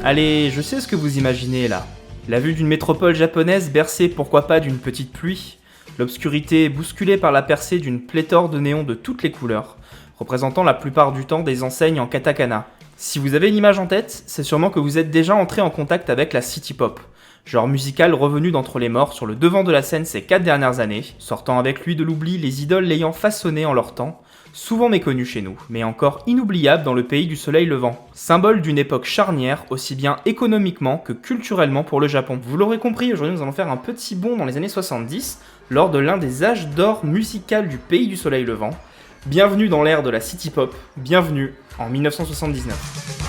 Allez, je sais ce que vous imaginez là. La vue d'une métropole japonaise bercée pourquoi pas d'une petite pluie, l'obscurité bousculée par la percée d'une pléthore de néons de toutes les couleurs, représentant la plupart du temps des enseignes en katakana. Si vous avez l'image en tête, c'est sûrement que vous êtes déjà entré en contact avec la city pop, genre musical revenu d'entre les morts sur le devant de la scène ces 4 dernières années, sortant avec lui de l'oubli les idoles l'ayant façonné en leur temps, souvent méconnu chez nous, mais encore inoubliable dans le pays du soleil levant. Symbole d'une époque charnière, aussi bien économiquement que culturellement pour le Japon. Vous l'aurez compris, aujourd'hui nous allons faire un petit bond dans les années 70, lors de l'un des âges d'or musical du pays du soleil levant. Bienvenue dans l'ère de la city pop, bienvenue en 1979.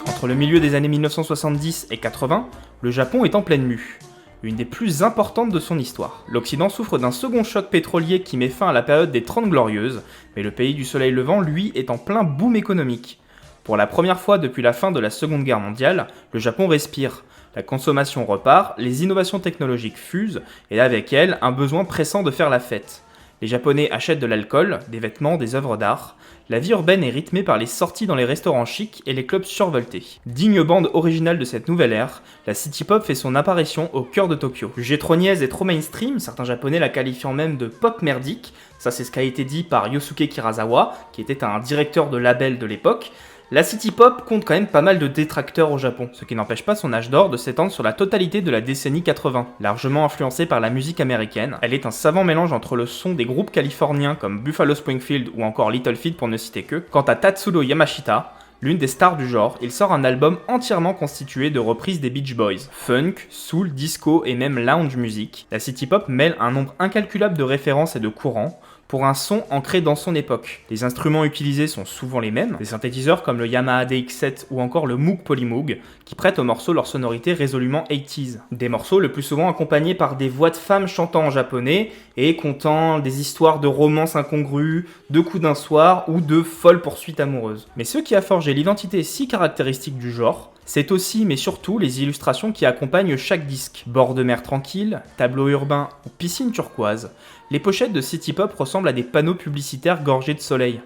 Entre le milieu des années 1970 et 80, le Japon est en pleine mue, une des plus importantes de son histoire. L'Occident souffre d'un second choc pétrolier qui met fin à la période des 30 Glorieuses, mais le pays du soleil levant, lui, est en plein boom économique. Pour la première fois depuis la fin de la Seconde Guerre mondiale, le Japon respire. La consommation repart, les innovations technologiques fusent, et avec elles, un besoin pressant de faire la fête. Les Japonais achètent de l'alcool, des vêtements, des œuvres d'art. La vie urbaine est rythmée par les sorties dans les restaurants chics et les clubs survoltés. Digne bande originale de cette nouvelle ère, la city pop fait son apparition au cœur de Tokyo. Jugée trop niaise et trop mainstream, certains japonais la qualifiant même de pop merdique, ça c'est ce qui a été dit par Yosuke Kirazawa, qui était un directeur de label de l'époque. La city pop compte quand même pas mal de détracteurs au Japon, ce qui n'empêche pas son âge d'or de s'étendre sur la totalité de la décennie 80. Largement influencée par la musique américaine, elle est un savant mélange entre le son des groupes californiens comme Buffalo Springfield ou encore Little Feat pour ne citer que. Quant à Tatsudo Yamashita, l'une des stars du genre, il sort un album entièrement constitué de reprises des Beach Boys. Funk, soul, disco et même lounge music, la city pop mêle un nombre incalculable de références et de courants, pour un son ancré dans son époque. Les instruments utilisés sont souvent les mêmes, des synthétiseurs comme le Yamaha DX7 ou encore le Moog Polymoog, qui prêtent aux morceaux leur sonorité résolument 80s. Des morceaux le plus souvent accompagnés par des voix de femmes chantant en japonais et contant des histoires de romances incongrues, de coups d'un soir ou de folles poursuites amoureuses. Mais ce qui a forgé l'identité si caractéristique du genre, c'est aussi, mais surtout, les illustrations qui accompagnent chaque disque. Bord de mer tranquille, tableau urbain ou piscine turquoise, les pochettes de city pop ressemblent à des panneaux publicitaires gorgés de soleil,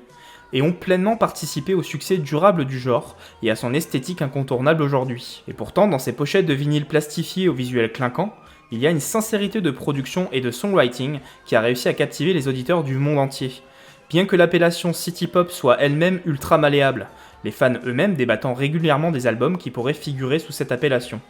et ont pleinement participé au succès durable du genre et à son esthétique incontournable aujourd'hui. Et pourtant, dans ces pochettes de vinyle plastifiées au visuel clinquant, il y a une sincérité de production et de songwriting qui a réussi à captiver les auditeurs du monde entier. Bien que l'appellation city pop soit elle-même ultra malléable, les fans eux-mêmes débattant régulièrement des albums qui pourraient figurer sous cette appellation.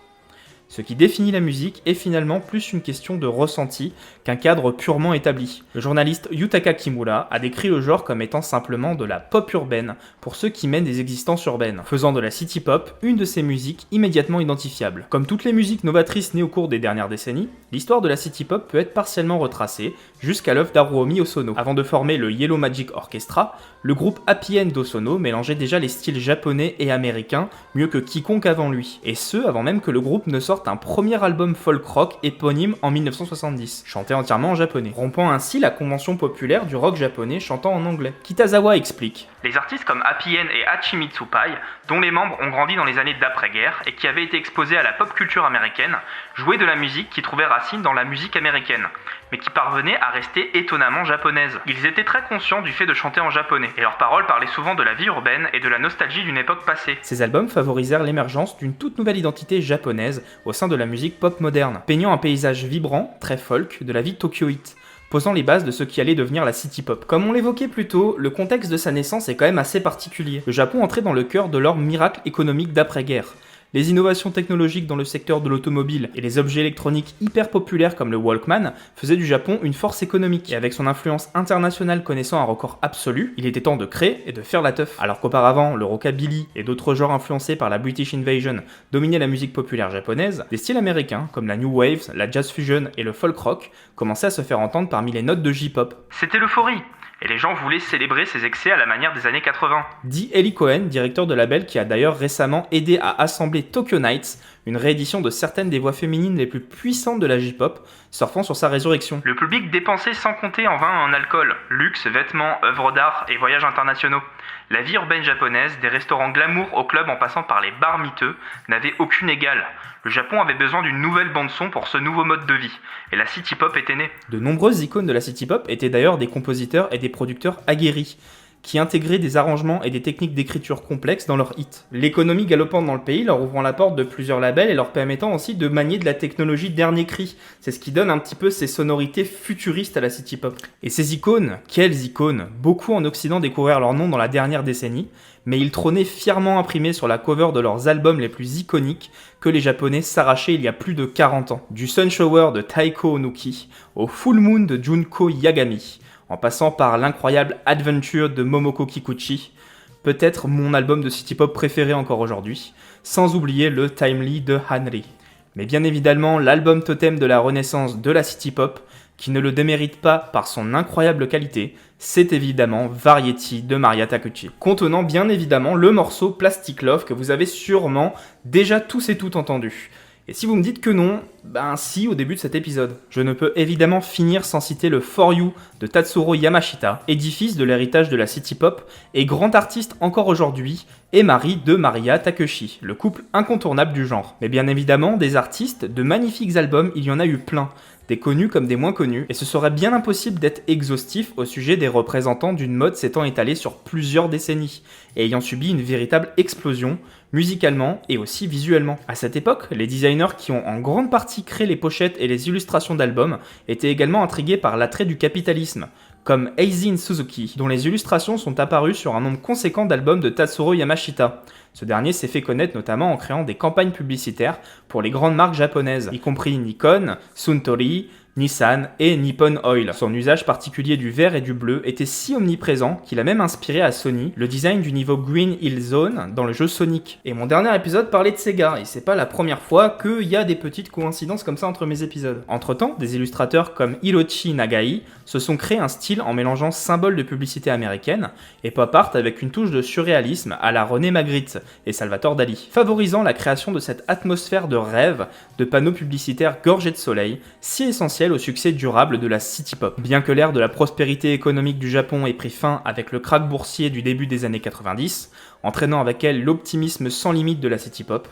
Ce qui définit la musique est finalement plus une question de ressenti qu'un cadre purement établi. Le journaliste Yutaka Kimura a décrit le genre comme étant simplement de la pop urbaine pour ceux qui mènent des existences urbaines, faisant de la city pop une de ces musiques immédiatement identifiables. Comme toutes les musiques novatrices nées au cours des dernières décennies, l'histoire de la city pop peut être partiellement retracée jusqu'à l'œuvre d'Haruomi Hosono. Avant de former le Yellow Magic Orchestra, le groupe Happy End d'Hosono mélangeait déjà les styles japonais et américains mieux que quiconque avant lui, et ce avant même que le groupe ne sorte un premier album folk rock éponyme en 1970, chanté entièrement en japonais, rompant ainsi la convention populaire du rock japonais chantant en anglais. Kitazawa explique: les artistes comme Happy End et Hachimitsu Pai, dont les membres ont grandi dans les années d'après-guerre et qui avaient été exposés à la pop culture américaine, jouaient de la musique qui trouvait racine dans la musique américaine, mais qui parvenait à rester étonnamment japonaise. Ils étaient très conscients du fait de chanter en japonais, et leurs paroles parlaient souvent de la vie urbaine et de la nostalgie d'une époque passée. Ces albums favorisèrent l'émergence d'une toute nouvelle identité japonaise au sein de la musique pop moderne, peignant un paysage vibrant, très folk, de la vie tokyoïte, posant les bases de ce qui allait devenir la city pop. Comme on l'évoquait plus tôt, le contexte de sa naissance est quand même assez particulier. Le Japon entrait dans le cœur de leur miracle économique d'après-guerre. Les innovations technologiques dans le secteur de l'automobile et les objets électroniques hyper populaires comme le Walkman faisaient du Japon une force économique. Et avec son influence internationale connaissant un record absolu, il était temps de créer et de faire la teuf. Alors qu'auparavant, le rockabilly et d'autres genres influencés par la British Invasion dominaient la musique populaire japonaise, des styles américains comme la New Wave, la Jazz Fusion et le folk rock commençaient à se faire entendre parmi les notes de J-pop. C'était l'euphorie, et les gens voulaient célébrer ces excès à la manière des années 80. Dit Eli Cohen, directeur de label qui a d'ailleurs récemment aidé à assembler Tokyo Nights, une réédition de certaines des voix féminines les plus puissantes de la J-pop, surfant sur sa résurrection. Le public dépensait sans compter en vin et en alcool, luxe, vêtements, œuvres d'art et voyages internationaux. La vie urbaine japonaise, des restaurants glamour au club en passant par les bars miteux, n'avait aucune égale. Le Japon avait besoin d'une nouvelle bande-son pour ce nouveau mode de vie, et la city pop était née. De nombreuses icônes de la city pop étaient d'ailleurs des compositeurs et des producteurs aguerris, qui intégraient des arrangements et des techniques d'écriture complexes dans leurs hits. L'économie galopante dans le pays leur ouvrant la porte de plusieurs labels et leur permettant aussi de manier de la technologie dernier cri. C'est ce qui donne un petit peu ces sonorités futuristes à la city pop. Et ces icônes, quelles icônes! Beaucoup en Occident découvrirent leur nom dans la dernière décennie, mais ils trônaient fièrement imprimés sur la cover de leurs albums les plus iconiques que les Japonais s'arrachaient il y a plus de 40 ans. Du Sun Shower de Taiko Onuki au Full Moon de Junko Yagami, en passant par l'incroyable Adventure de Momoko Kikuchi, peut-être mon album de city pop préféré encore aujourd'hui, sans oublier le Timely de Hanri. Mais bien évidemment, l'album totem de la renaissance de la city pop, qui ne le démérite pas par son incroyable qualité, c'est évidemment Variety de Maria Takeuchi, contenant bien évidemment le morceau Plastic Love que vous avez sûrement déjà tous et toutes entendu. Et si vous me dites que non, ben si au début de cet épisode. Je ne peux évidemment finir sans citer le For You de Tatsuro Yamashita, édifice de l'héritage de la city pop et grand artiste encore aujourd'hui, et mari de Maria Takeuchi, le couple incontournable du genre. Mais bien évidemment, des artistes, de magnifiques albums, il y en a eu plein, des connus comme des moins connus, et ce serait bien impossible d'être exhaustif au sujet des représentants d'une mode s'étant étalée sur plusieurs décennies, et ayant subi une véritable explosion, musicalement et aussi visuellement. À cette époque, les designers qui ont en grande partie créé les pochettes et les illustrations d'albums étaient également intrigués par l'attrait du capitalisme, comme Eizin Suzuki, dont les illustrations sont apparues sur un nombre conséquent d'albums de Tatsuro Yamashita. Ce dernier s'est fait connaître notamment en créant des campagnes publicitaires pour les grandes marques japonaises, y compris Nikon, Suntory, Nissan et Nippon Oil. Son usage particulier du vert et du bleu était si omniprésent qu'il a même inspiré à Sony le design du niveau Green Hill Zone dans le jeu Sonic. Et mon dernier épisode parlait de Sega, et c'est pas la première fois qu'il y a des petites coïncidences comme ça entre mes épisodes. Entre temps, des illustrateurs comme Hiroshi Nagai se sont créés un style en mélangeant symboles de publicité américaine et pop art avec une touche de surréalisme à la René Magritte et Salvatore Dali, favorisant la création de cette atmosphère de rêve de panneaux publicitaires gorgés de soleil, si essentiel au succès durable de la city pop. Bien que l'ère de la prospérité économique du Japon ait pris fin avec le krach boursier du début des années 90, entraînant avec elle l'optimisme sans limite de la city pop,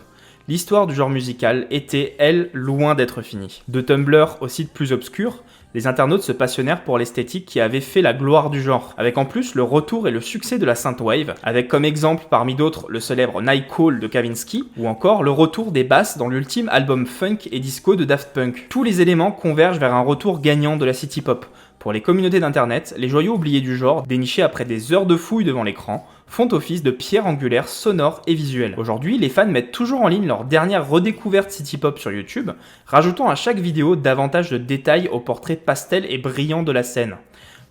l'histoire du genre musical était, elle, loin d'être finie. De Tumblr aux sites plus obscurs, les internautes se passionnèrent pour l'esthétique qui avait fait la gloire du genre, avec en plus le retour et le succès de la synthwave, avec comme exemple parmi d'autres le célèbre Night Call de Kavinsky, ou encore le retour des basses dans l'ultime album funk et disco de Daft Punk. Tous les éléments convergent vers un retour gagnant de la city pop. Pour les communautés d'internet, les joyaux oubliés du genre, dénichés après des heures de fouilles devant l'écran, font office de pierre angulaire sonore et visuelle. Aujourd'hui, les fans mettent toujours en ligne leur dernière redécouverte city pop sur YouTube, rajoutant à chaque vidéo davantage de détails au portrait pastel et brillant de la scène.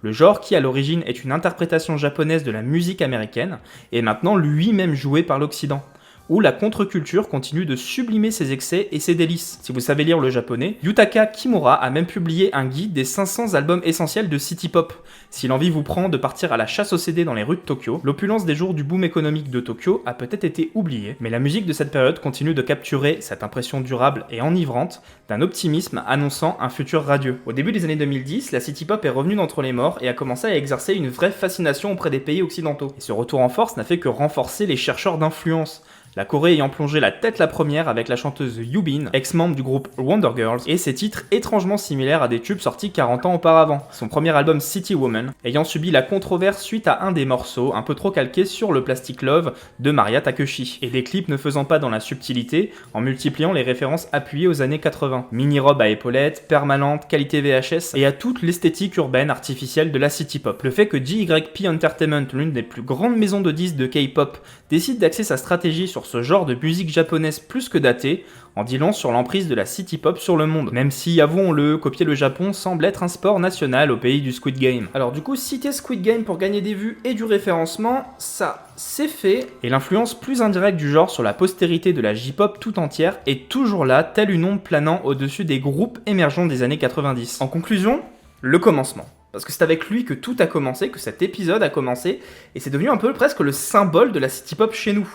Le genre qui à l'origine est une interprétation japonaise de la musique américaine est maintenant lui-même joué par l'Occident, où la contre-culture continue de sublimer ses excès et ses délices. Si vous savez lire le japonais, Yutaka Kimura a même publié un guide des 500 albums essentiels de city pop. Si l'envie vous prend de partir à la chasse aux CD dans les rues de Tokyo, l'opulence des jours du boom économique de Tokyo a peut-être été oubliée, mais la musique de cette période continue de capturer cette impression durable et enivrante d'un optimisme annonçant un futur radieux. Au début des années 2010, la city pop est revenue d'entre les morts et a commencé à exercer une vraie fascination auprès des pays occidentaux. Et ce retour en force n'a fait que renforcer les chercheurs d'influence, la Corée ayant plongé la tête la première avec la chanteuse Yubin, ex-membre du groupe Wonder Girls, et ses titres étrangement similaires à des tubes sortis 40 ans auparavant. Son premier album City Woman ayant subi la controverse suite à un des morceaux un peu trop calqué sur le Plastic Love de Maria Takeuchi, et des clips ne faisant pas dans la subtilité en multipliant les références appuyées aux années 80. Mini-robe à épaulettes, permanente, qualité VHS, et à toute l'esthétique urbaine artificielle de la city pop. Le fait que JYP Entertainment, l'une des plus grandes maisons de disques de K-pop, décide d'axer sa stratégie sur ce genre de musique japonaise plus que datée, en dit long sur l'emprise de la city pop sur le monde. Même si, avouons-le, copier le Japon semble être un sport national au pays du Squid Game. Alors du coup, citer Squid Game pour gagner des vues et du référencement, ça, c'est fait. Et l'influence plus indirecte du genre sur la postérité de la J-pop tout entière est toujours là, telle une ombre planant au-dessus des groupes émergents des années 90. En conclusion, le commencement. Parce que c'est avec lui que tout a commencé, que cet épisode a commencé, et c'est devenu un peu presque le symbole de la city pop chez nous.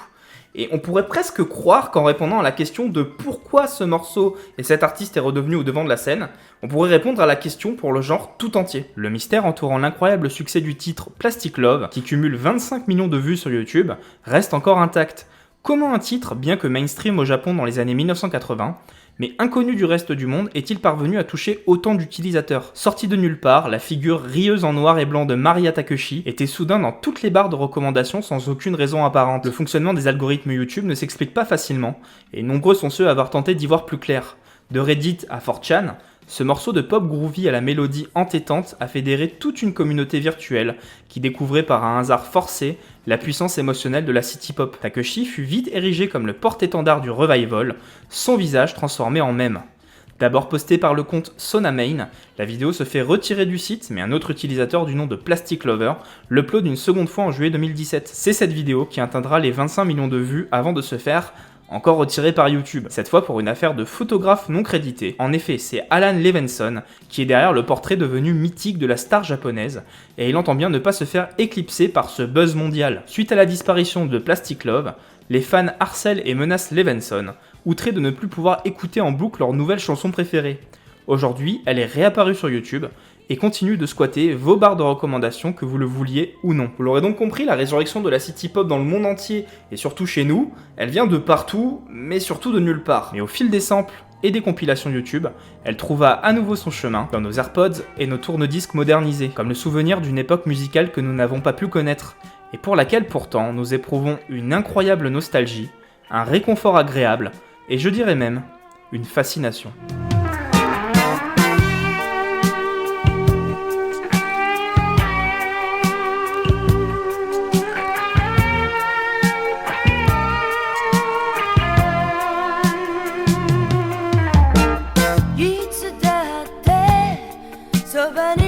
Et on pourrait presque croire qu'en répondant à la question de pourquoi ce morceau et cet artiste est redevenu au devant de la scène, on pourrait répondre à la question pour le genre tout entier. Le mystère entourant l'incroyable succès du titre Plastic Love, qui cumule 25 millions de vues sur YouTube, reste encore intact. Comment un titre, bien que mainstream au Japon dans les années 1980, mais inconnu du reste du monde, est-il parvenu à toucher autant d'utilisateurs? Sorti de nulle part, la figure rieuse en noir et blanc de Maria Takeshi était soudain dans toutes les barres de recommandations sans aucune raison apparente. Le fonctionnement des algorithmes YouTube ne s'explique pas facilement, et nombreux sont ceux à avoir tenté d'y voir plus clair. De Reddit à 4chan, ce morceau de pop groovy à la mélodie entêtante a fédéré toute une communauté virtuelle qui découvrait par un hasard forcé la puissance émotionnelle de la city pop. Takeshi fut vite érigé comme le porte-étendard du revival, son visage transformé en mème. D'abord postée par le compte Sonamain, la vidéo se fait retirer du site, mais un autre utilisateur du nom de Plastic Lover l'upload une seconde fois en juillet 2017. C'est cette vidéo qui atteindra les 25 millions de vues avant de se faire encore retiré par YouTube, cette fois pour une affaire de photographe non crédité. En effet, c'est Alan Levenson qui est derrière le portrait devenu mythique de la star japonaise, et il entend bien ne pas se faire éclipser par ce buzz mondial. Suite à la disparition de Plastic Love, les fans harcèlent et menacent Levenson, outrés de ne plus pouvoir écouter en boucle leur nouvelle chanson préférée. Aujourd'hui, elle est réapparue sur YouTube, et continue de squatter vos barres de recommandations que vous le vouliez ou non. Vous l'aurez donc compris, la résurrection de la city pop dans le monde entier, et surtout chez nous, elle vient de partout, mais surtout de nulle part. Mais au fil des samples et des compilations YouTube, elle trouva à nouveau son chemin dans nos AirPods et nos tourne-disques modernisés, comme le souvenir d'une époque musicale que nous n'avons pas pu connaître, et pour laquelle pourtant nous éprouvons une incroyable nostalgie, un réconfort agréable, et je dirais même, une fascination. So